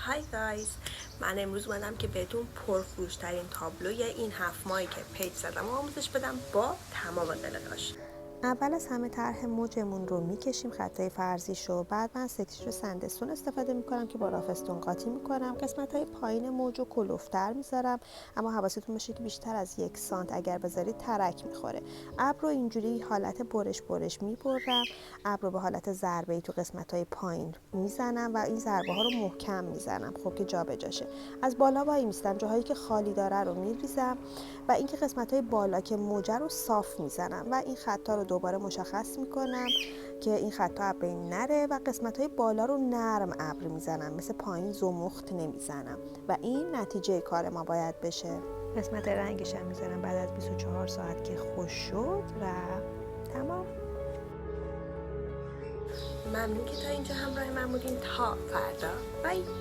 های گایز، من امروز اومدم که بهتون پرفروش ترین تابلوی این 7 ماهی که پیج زدم و آموزش بدم با تمام قلقاش. اول از همه طرح موجمون رو میکشیم خطای فرضیشو، بعد من سکشن سندستون استفاده میکنم که با رافستون قاطی میکنم. قسمت های پایین موج رو کلوفتر میذارم، اما حواستون باشه که بیشتر از 1 سانت اگر بذارید ترک میخوره. ابر رو اینجوری حالت برش میبرم، ابر رو به حالت ضربه‌ای تو قسمت های پایین میزنم و این ضربه ها رو محکم میزنم خب که جا بجاشه. از بالا وای میستم، جاهایی که خالی داره رو میریزم و اینکه قسمت های بالا که موجه رو صاف میزنم و این خطا رو دوباره مشخص میکنم که این خطا بین نره و قسمت های بالا رو نرم ابر میزنم، مثل پایین زمخت نمیزنم و این نتیجه کار ما باید بشه. قسمت رنگش هم میزنم بعد از 24 ساعت که خوش شد و تمام. ممنون که تا اینجا همراه من بودین. تا فردا، بای.